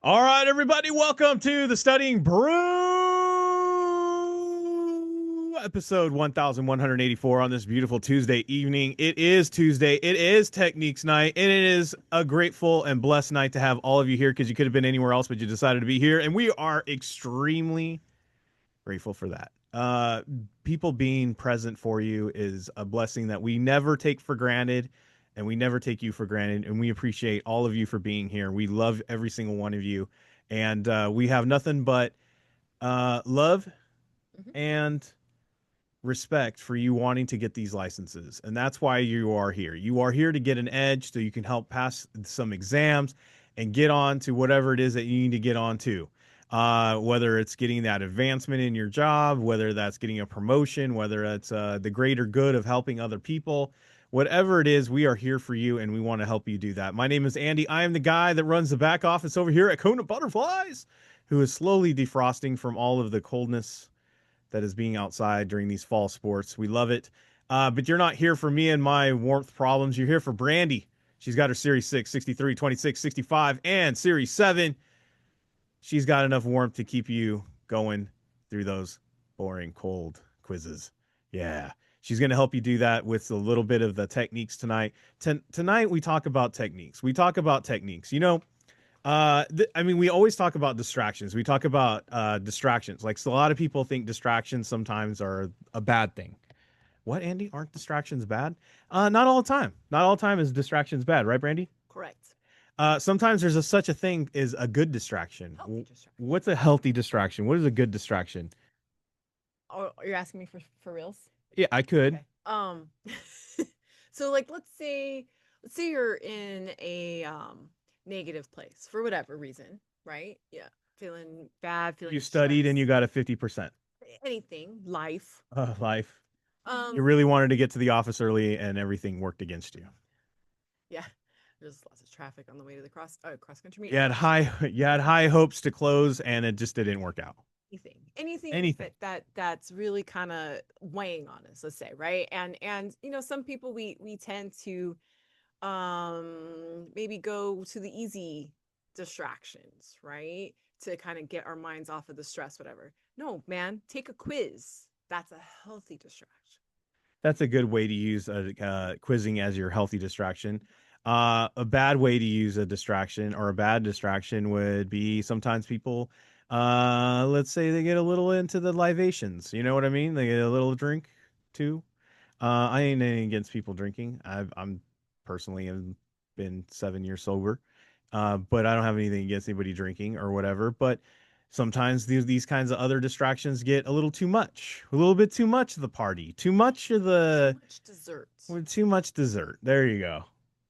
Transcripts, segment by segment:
All right, everybody, welcome to the Studying Brew episode 1184 on this beautiful Tuesday evening. It is Tuesday. It is Techniques Night, and it is a grateful and blessed night to have all of you here because you could have been anywhere else, but you decided to be here, and we are extremely grateful for that. People being present for you is a blessing that we never take for granted, and we never take you for granted. And we appreciate all of you for being here. We love every single one of you, and we have nothing but love and respect for you wanting to get these licenses. And that's why you are here. You are here to get an edge so you can help pass some exams and get on to whatever it is that you need to get on to. Whether it's getting that advancement in your job, whether that's getting a promotion, whether it's the greater good of helping other people, whatever it is, we are here for you and we want to help you do that. My name is Andy. I am the guy that runs the back office over here at KonaButterflyz, who is slowly defrosting from all of the coldness that is being outside during these fall sports. We love it. But you're not here for me and my warmth problems. You're here for Brandi. She's got her Series 6, 63, 26, 65, and Series 7. She's got enough warmth to keep you going through those boring, cold quizzes. Yeah. She's going to help you do that with a little bit of the techniques tonight. Tonight, we talk about techniques. We talk about techniques. You know, we always talk about distractions. We talk about distractions. Like, so a lot of people think distractions sometimes are a bad thing. What, Andy? Aren't distractions bad? Not all the time. Not all the time is distractions bad, right, Brandi? Correct. Sometimes there's such a thing as a good distraction. Healthy distraction. What's a healthy distraction? What is a good distraction? Oh, you're asking me for reals? Yeah, I could. Okay. So like let's say you're in a negative place for whatever reason, right? Yeah. Feeling bad, feeling You studied and you stressed, got a 50%. anything, life. Life. Um You really wanted to get to the office early and everything worked against you. yeah. There's lots of traffic on the way to the cross country meet. You had high hopes to close and it just didn't work out. Anything Anything. that's really kind of weighing on us, let's say, right? And some people we tend to maybe go to the easy distractions, right? To kind of get our minds off of the stress, whatever. No, man, take a quiz. That's a healthy distraction. That's a good way to use quizzing as your healthy distraction. A bad way to use a distraction or a bad distraction would be sometimes people, let's say they get a little into the libations. You know what I mean? They get a little drink too. I ain't anything against people drinking. I'm personally have been 7 years sober, but I don't have anything against anybody drinking or whatever. But sometimes these kinds of other distractions get a little too much, a little bit too much of the party, too much of the Too much dessert. with too much dessert. There you go.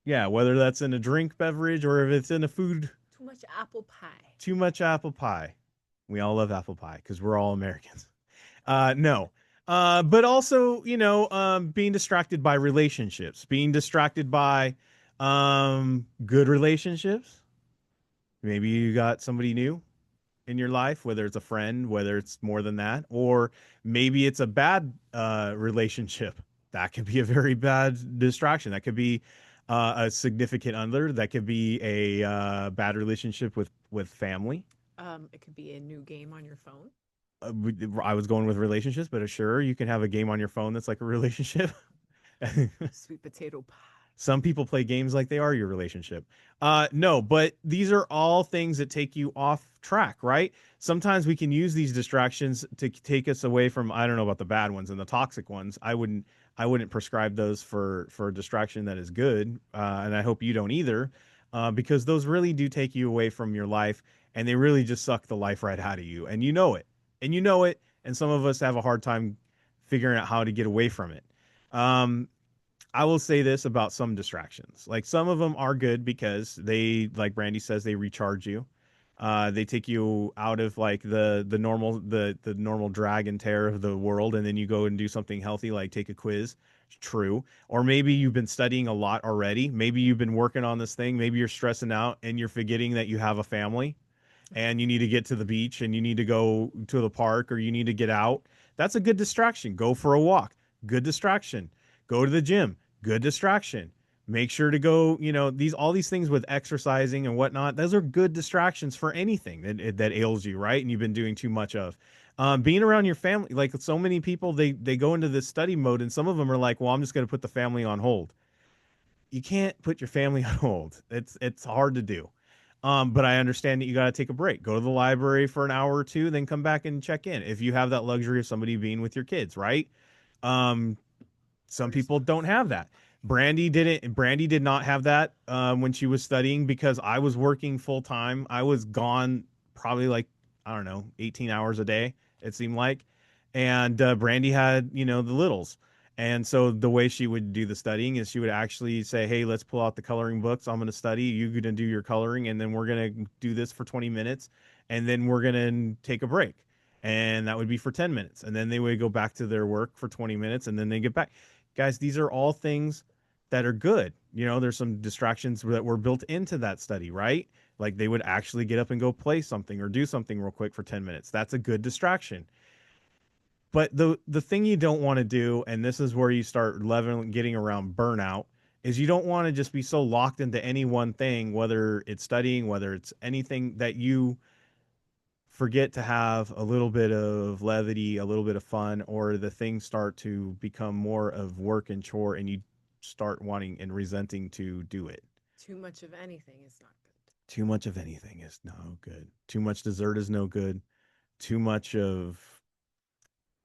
Yeah, whether that's in a drink beverage or if it's in a food, Too much apple pie. too much apple pie. We all love apple pie because we're all Americans. No. But also, being distracted by relationships, being distracted by good relationships. Maybe you got somebody new in your life, whether it's a friend, whether it's more than that, or maybe it's a bad relationship. That could be a very bad distraction. That could be a significant other. That could be a bad relationship with family. It could be a new game on your phone. I was going with relationships, but sure, you can have a game on your phone that's like a relationship. Sweet potato pie. Some people play games like they are your relationship. No, but these are all things that take you off track, right? Sometimes we can use these distractions to take us away from, I don't know about the bad ones and the toxic ones. I wouldn't prescribe those for a distraction that is good, and I hope you don't either, because those really do take you away from your life, and they really just suck the life right out of you, and you know it, and some of us have a hard time figuring out how to get away from it. Um, I will say this about some distractions. Like some of them are good because they, like Brandi says, they recharge you. They take you out of like the normal drag and tear of the world, and then you go and do something healthy, like take a quiz. True. Or maybe you've been studying a lot already. Maybe you've been working on this thing. Maybe you're stressing out and you're forgetting that you have a family and you need to get to the beach and you need to go to the park or you need to get out. That's a good distraction. Go for a walk. Good distraction. Go to the gym. Good distraction. Make sure to go, all these things with exercising and whatnot. Those are good distractions for anything that ails you, right? And you've been doing too much of. Being around your family, like so many people, they go into this study mode, and some of them are like, "Well, I'm just going to put the family on hold." You can't put your family on hold. It's hard to do. But I understand that you got to take a break. Go to the library for an hour or two, then come back and check in. If you have that luxury of somebody being with your kids, right? Um, Or some your people don't spouse. have that. Brandy didn't. Brandy did not have that when she was studying because I was working full time. I was gone probably like I don't know 18 hours a day. It seemed like, and Brandy had the littles. And so the way she would do the studying is she would actually say, "Hey, let's pull out the coloring books. I'm going to study. You're going to do your coloring, and then we're going to do this for 20 minutes, and then we're going to take a break." And that would be for 10 minutes. And then they would go back to their work for 20 minutes, and then they get back. Guys, these are all things that are good. There's some distractions that were built into that study, right? Like they would actually get up and go play something or do something real quick for 10 minutes. That's a good distraction. But the thing you don't want to do, and this is where you start leveling getting around burnout, is you don't want to just be so locked into any one thing, whether it's studying, whether it's anything that you forget to have a little bit of levity, a little bit of fun, or the things start to become more of work and chore and you start wanting and resenting to do it. Too much of anything is not good. Too much of anything is no good. Too much dessert is no good. Too much of,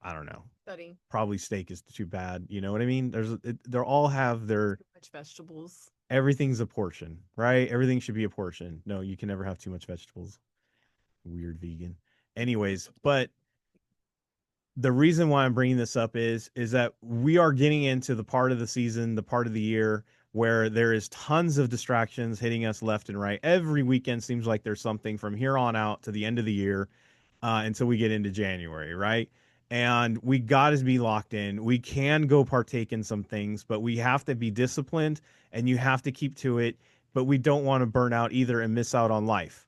I don't know, Studying. probably steak is too bad. You know what I mean? They all have their, Too much vegetables. everything's a portion, right? Everything should be a portion. No, you can never have too much vegetables. Weird vegan. Anyways, but the reason why I'm bringing this up is that we are getting into the part of the season, the part of the year where there is tons of distractions hitting us left and right. Every weekend seems like there's something from here on out to the end of the year until we get into January, right? And we got to be locked in. We can go partake in some things, but we have to be disciplined and you have to keep to it. But we don't want to burn out either and miss out on life.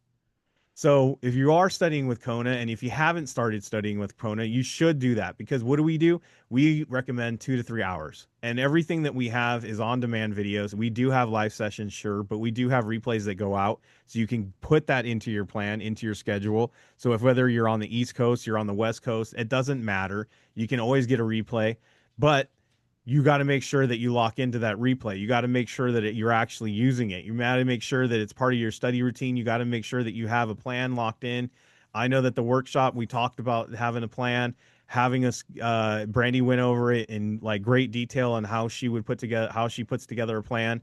So if you are studying with Kona and if you haven't started studying with Kona, you should do that because what do? We recommend 2 to 3 hours. And everything that we have is on demand videos. We do have live sessions, sure, but we do have replays that go out. So you can put that into your plan, into your schedule. So if whether you're on the East Coast, you're on the West Coast, it doesn't matter. You can always get a replay. But you got to make sure that you lock into that replay. You got to make sure that you're actually using it. You got to make sure that it's part of your study routine. You got to make sure that you have a plan locked in. I know that the workshop we talked about having a plan, having us. Brandi went over it in like great detail on how she would put together how she puts together a plan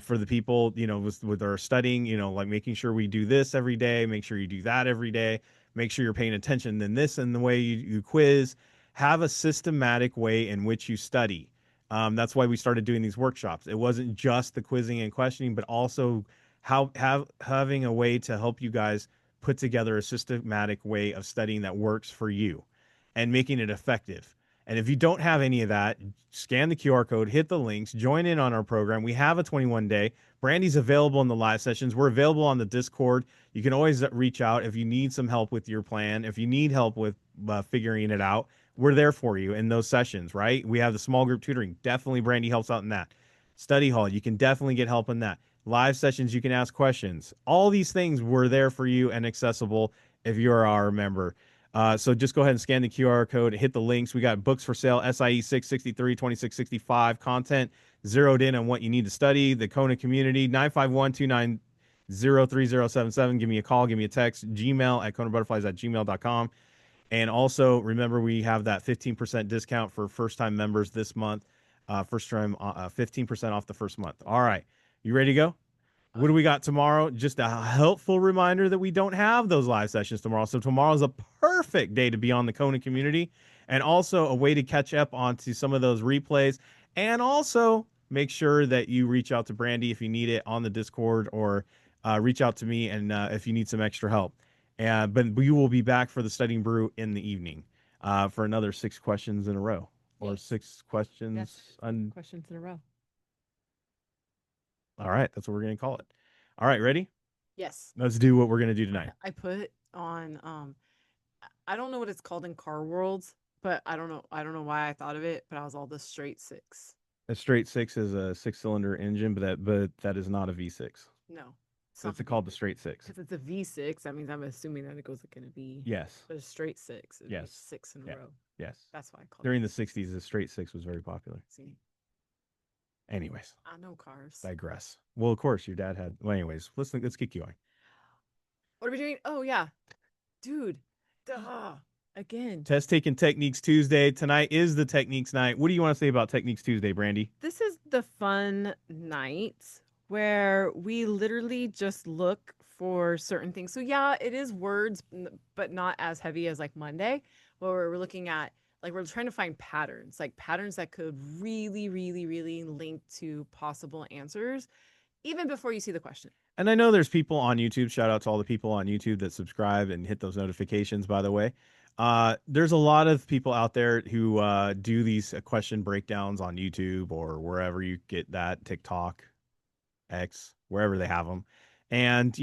for the people. With our studying. Like making sure we do this every day. Make sure you do that every day. Make sure you're paying attention. Then this and the way you quiz have a systematic way in which you study. That's why we started doing these workshops. It wasn't just the quizzing and questioning, but also having a way to help you guys put together a systematic way of studying that works for you and making it effective. And if you don't have any of that, scan the QR code, hit the links, join in on our program. We have a 21-day. Brandi's available in the live sessions. We're available on the Discord. You can always reach out if you need some help with your plan, if you need help with figuring it out. We're there for you in those sessions, right? We have the small group tutoring. Definitely Brandi helps out in that. Study hall, you can definitely get help in that. Live sessions, you can ask questions. All these things were there for you and accessible if you're our member. So just go ahead and scan the QR code, hit the links. We got books for sale, SIE 663, 2665, content zeroed in on what you need to study. The Kona community, 951-290-3077. Give me a call, give me a text, gmail at KonaButterflyz@gmail.com. And also remember, we have that 15% discount for first time members this month. First time, 15% off the first month. All right. You ready to go? Oh What do yeah. we got tomorrow? Just a helpful reminder that we don't have those live sessions tomorrow. So tomorrow's a perfect day to be on the Kona community and also a way to catch up onto some of those replays. And also make sure that you reach out to Brandi if you need it on the Discord or reach out to me and if you need some extra help. But we will be back for the Studying Brew in the evening for another 6 questions in a row or Yes. 6 questions. Questions in a row. All right. That's what we're going to call it. All right. Ready? Yes. Let's do what we're going to do tonight. I put on I don't know what it's called in car worlds, but I don't know why I thought of it, but I was all the straight six. A straight six is a six-cylinder engine, but that is not a V6. No, it's So not it's the called the V6 straight six. because it's a V6. That means I'm assuming that it goes like in a V, Yes. but a straight six. It'd be Yes. six in a Yeah. row. Yes. That's why I called During it. the 60s, the straight six was very popular. See, Anyways, I know cars. digress. Well, of course, your dad had. Well, anyways, let's keep going. What are we doing? Oh yeah, dude. Duh. Again. Test taking techniques Tuesday. Tonight is the techniques night. What do you want to say about techniques Tuesday, Brandy? This is the fun night where we literally just look for certain things. So yeah, it is words, but not as heavy as like Monday, where we're looking at like we're trying to find patterns, like patterns that could really, really, really link to possible answers, even before you see the question. And I know there's people on YouTube. Shout out to all the people on YouTube that subscribe and hit those notifications, by the way. There's a lot of people out there who do these question breakdowns on YouTube or wherever you get that, TikTok, X, wherever they have them. And,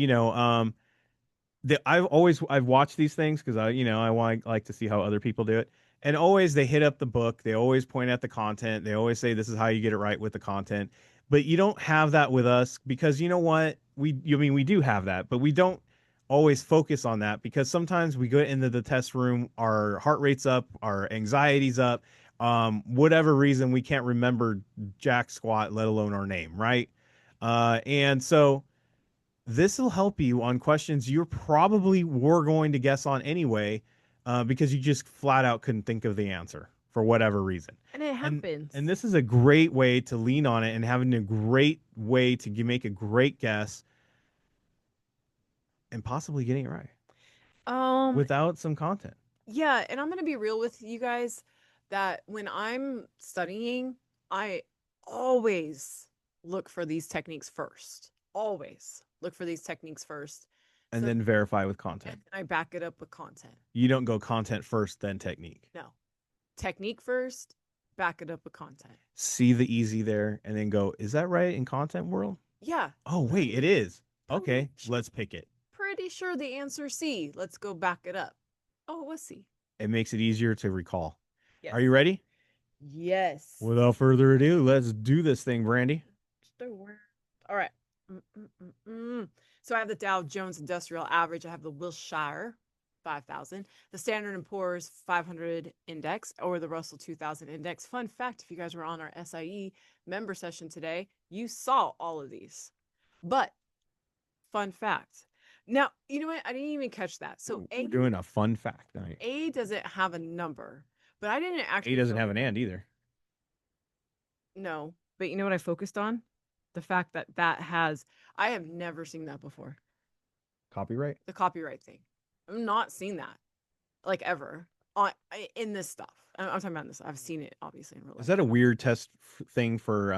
I've watched these things because I want like to see how other people do it. And always they hit up the book. They always point at the content. They always say this is how you get it right with the content. But you don't have that with us because you know what? We do have that, but we don't always focus on that because sometimes we go into the test room, our heart rate's up, our anxiety's up, whatever reason we can't remember jack squat, let alone our name, right? And so this will help you on questions you probably were going to guess on anyway, because you just flat out couldn't think of the answer for whatever reason. And it And happens. and this is a great way to lean on it and having a great way to make a great guess and possibly getting it right Um, without some content. yeah, and I'm gonna be real with you guys that when I'm studying, I always look for these techniques first. Always look for these techniques first. And So then verify with and content. then I back it up with content. You don't go content first, then technique. No. Technique first, back it up with content. See the easy there and then go, is that right in content world? Yeah. Oh, wait, it is. Okay, Pretty, let's pick it. pretty sure the answer C. Let's go back it up. Oh, it was C. It makes it easier to recall. Yes. Are you ready? Yes. Without further ado, let's do this thing, Brandy. All right. So I have the Dow Jones Industrial Average. I have the Wilshire 5,000, the Standard and Poor's 500 Index, or the Russell 2000 Index. Fun fact: if you guys were on our SIE member session today, you saw all of these. But fun fact. Now, you know what? I didn't even catch that. So we're doing a fun fact night. A doesn't have a number, but I didn't actually. A doesn't have an and either. No, but you know what I focused on? The fact that that has, I have never seen that before. Copyright? The copyright thing. I've not seen that, like ever, on in this stuff. I'm talking about this. I've seen it obviously in real life. Is that a weird test thing for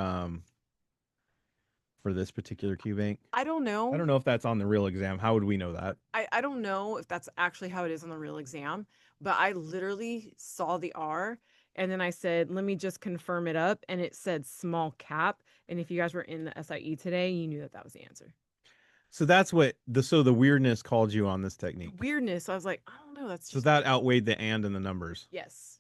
this particular Q bank? I don't know. I don't know if that's on the real exam. How would we know that? I don't know if that's actually how it is on the real exam, but I literally saw the R and then I said, let me just confirm it up. And it said small cap. And if you guys were in the SIE today, you knew that that was the answer. So that's what the weirdness called you on this technique. Weirdness. I was like, I don't know. That's just so that outweighed the and in the numbers. Yes.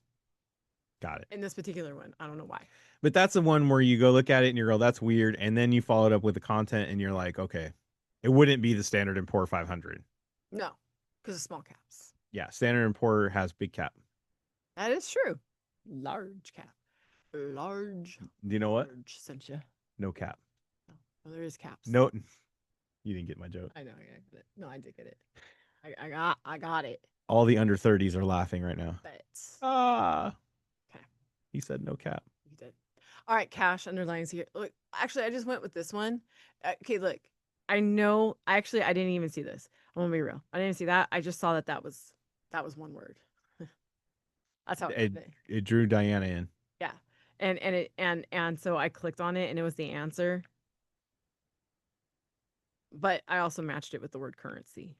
Got it. In this particular one. I don't know why. But that's the one where you go look at it and you go, that's weird. And then you follow it up with the content and you're like, okay, it wouldn't be the Standard and Poor 500. No, because of small caps. Yeah, Standard and Poor has big cap. That is true. Large cap. Large. Do you know what? Large sent you. No cap. No, well, there is caps. No, you didn't get my joke. I know. I get it. No, I did get it. I got it. All the under 30s are laughing right now. But Ah. Okay. He said no cap. You did. All right, cash underlines here. Look, actually, I just went with this one. Okay, look. I know. Actually, I didn't even see this. I'm gonna be real. I didn't see that. I just saw that was one word. That's how it drew Diana in. Yeah. And so I clicked on it and it was the answer. But I also matched it with the word currency.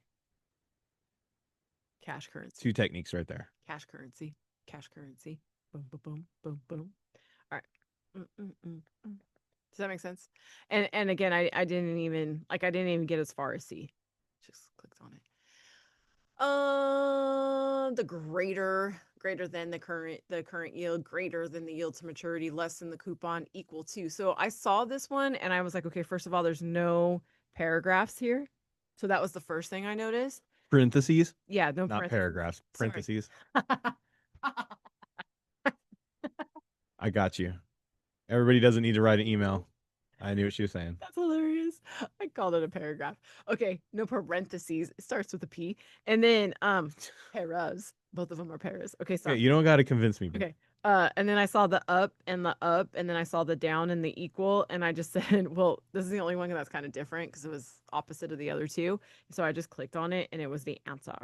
Cash currency. Two techniques right there. Cash currency. Cash currency. Boom, boom, boom, boom, boom. All right. Does that make sense? And again, I didn't even get as far as C. Just clicked on it. The greater greater than the current yield, greater than the yield to maturity, less than the coupon, equal to. So I saw this one and I was like, okay, first of all, there's no paragraphs here. So that was the first thing I noticed. Parentheses, Yeah, no not parentheses. paragraphs. Sorry. Parentheses. I got you. Everybody doesn't need to write an email. I knew what she was saying. That's hilarious. I called it a paragraph. Okay, no parentheses. It starts with a P. And then paras. Both of them are paras. Okay, Okay, stop. you don't got to convince me. Okay. And then I saw the up and the up, and then I saw the down and the equal, and I just said, well, this is the only one that's kind of different because it was opposite of the other two. So I just clicked on it and it was the answer.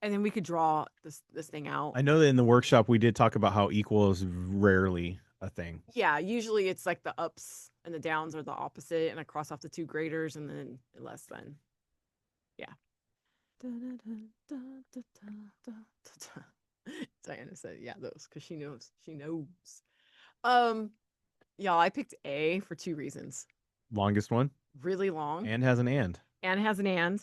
And then we could draw this thing out. I know that in the workshop we did talk about how equal is rarely a thing. Yeah, usually it's like the ups and the downs are the opposite, and I cross off the two graders and then less than. Yeah. Diana said, yeah, those, because she knows. She knows. Um, y'all, I picked A for two reasons. Longest one. Really long. And has an and. And has an and.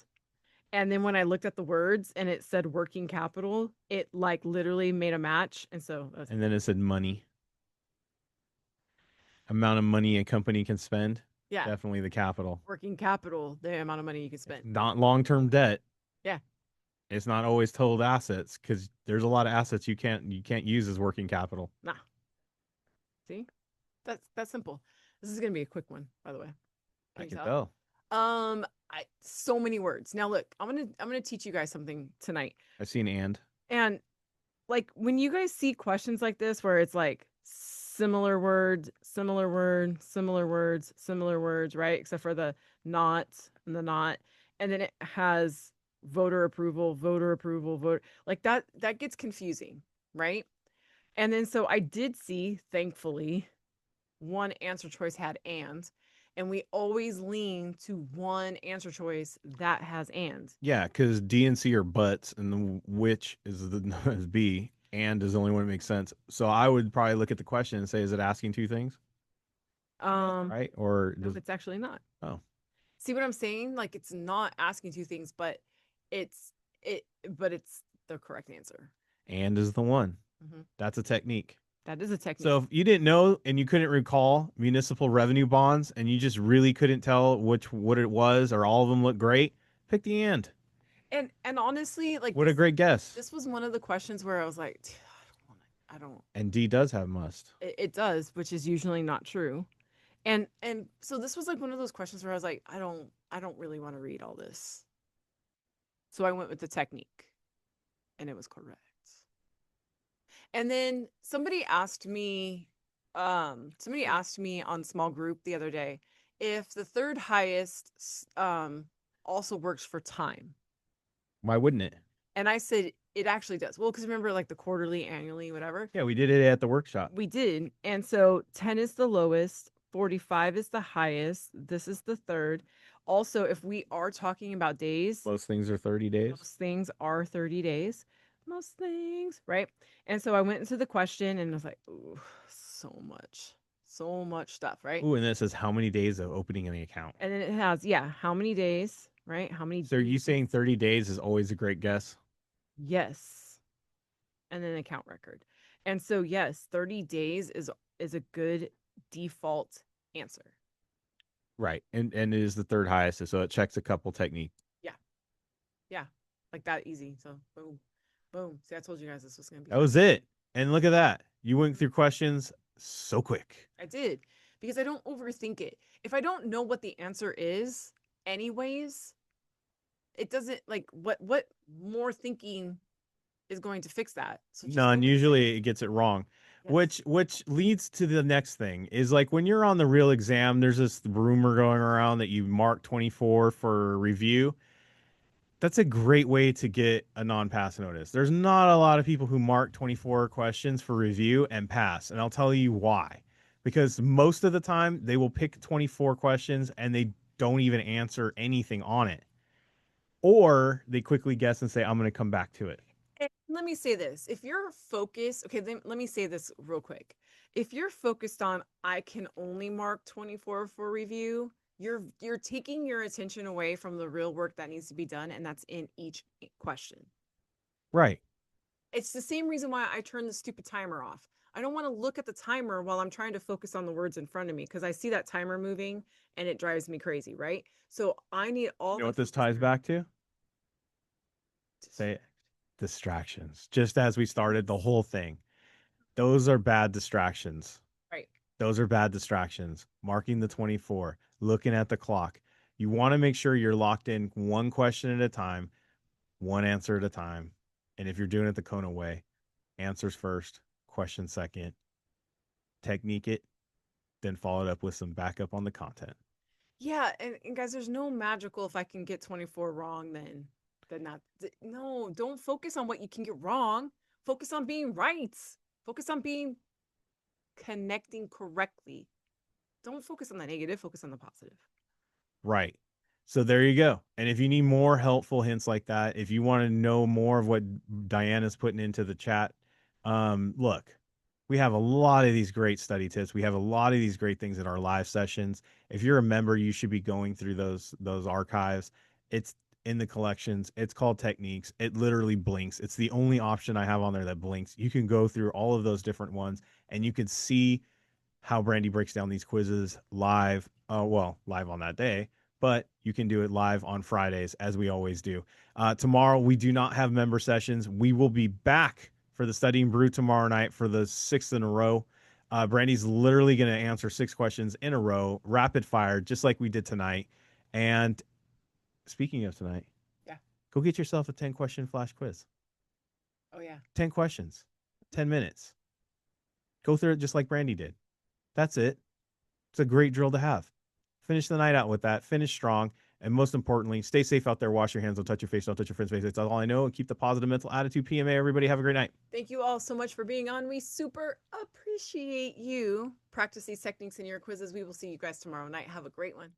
And then when I looked at the words and it said working capital, it like literally made a match. And so and then it said money. Amount of money a company can spend. Yeah. Definitely the capital. Working capital, the amount of money you can spend. It's not long-term debt. Yeah. It's not always totaled assets because there's a lot of assets you can't use as working capital. Nah. See? That's simple. This is gonna be a quick one, by the way. I can tell. So many words. Now look, I'm gonna teach you guys something tonight. I've seen and like when you guys see questions like this where it's like similar words, similar word, similar words, similar words, right? Except for the not and the not, and then it has voter approval, vote like that gets confusing, right? And then so I did see, thankfully, one answer choice had and we always lean to one answer choice that has and. Yeah, because D and C are buts, and the which is the is B, and is the only one that makes sense. So I would probably look at the question and say, is it asking two things? Right? Or no, it's actually not. Oh. See what I'm saying? Like it's not asking two things, but it's the correct answer. And is the one. Mm-hmm. That's a technique. That is a technique. So if you didn't know and you couldn't recall municipal revenue bonds and you just really couldn't tell what it was or all of them look great, pick the and. And honestly, like what a great guess. This was one of the questions where I was like, I don't. And D does have must. It does, which is usually not true. And so this was like one of those questions where I was like, I don't really want to read all this. So I went with the technique, and it was correct. And then somebody asked me on small group the other day if the third highest also works for time. Why wouldn't it? And I said it actually does. Well, because remember like the quarterly, annually, whatever. Yeah, we did it at the workshop. We did. And so 10 is the lowest, 45 is the highest. This is the third. Also, if we are talking about days, most things are 30 days. Most things are 30 days. Most things, right? And so I went into the question and I was like, ooh, so much stuff, right? Ooh, and then it says how many days of opening an account. And then it has, how many days, right? How many So are you saying 30 days is always a great guess? Yes. And then account record. And so yes, 30 days is a good default answer. Right. And it is the third highest, so it checks a couple technique. Yeah. Like that easy. So boom. Boom. See, I told you guys this was going to be. That was it. And look at that. You went through questions so quick. I did. Because I don't overthink it. If I don't know what the answer is, anyways, it doesn't like what more thinking is going to fix that. So none. Usually it gets it wrong. Yes. Which leads to the next thing is like when you're on the real exam, there's this rumor going around that you mark 24 for review. That's a great way to get a non-pass notice. There's not a lot of people who mark 24 questions for review and pass. And I'll tell you why. Because most of the time they will pick 24 questions and they don't even answer anything on it. Or they quickly guess and say, I'm going to come back to it. And let me say this. If you're focused, okay, then let me say this real quick. If you're focused on, I can only mark 24 for review, you're taking your attention away from the real work that needs to be done, and that's in each question. Right. It's the same reason why I turn the stupid timer off. I don't want to look at the timer while I'm trying to focus on the words in front of me because I see that timer moving and it drives me crazy, right? So I need all You know my what this focus ties energy. back to? Say it. Distractions. Just as we started the whole thing. Those are bad distractions. Right. Those are bad distractions. Marking the 24, looking at the clock. You want to make sure you're locked in one question at a time, one answer at a time. And if you're doing it the Kona way, answers first, question second, technique it, then follow it up with some backup on the content. Yeah, and guys, there's no magical if I can get 24 wrong, then not. No, don't focus on what you can get wrong. Focus on being right. Focus on being connecting correctly. Don't focus on the negative, focus on the positive. Right. So there you go. And if you need more helpful hints like that, if you want to know more of what Diana's putting into the chat, look, we have a lot of these great study tips. We have a lot of these great things in our live sessions. If you're a member, you should be going through those archives. It's in the collections. It's called Techniques. It literally blinks. It's the only option I have on there that blinks. You can go through all of those different ones and you can see how Brandi breaks down these quizzes live. Well, live on that day, but you can do it live on Fridays as we always do. Tomorrow we do not have member sessions. We will be back for the Studying Brew tomorrow night for the sixth in a row. Brandi's literally going to answer 6 questions in a row, rapid fire, just like we did tonight. And speaking of tonight, Yeah. go get yourself a 10-question flash quiz. Oh yeah. 10 questions, 10 minutes. Go through it just like Brandi did. That's it. It's a great drill to have. Finish the night out with that. Finish strong. And most importantly, stay safe out there. Wash your hands. Don't touch your face. Don't touch your friend's face. That's all I know. And keep the positive mental attitude. PMA, everybody. Have a great night. Thank you all so much for being on. We super appreciate you. Practice these techniques in your quizzes. We will see you guys tomorrow night. Have a great one.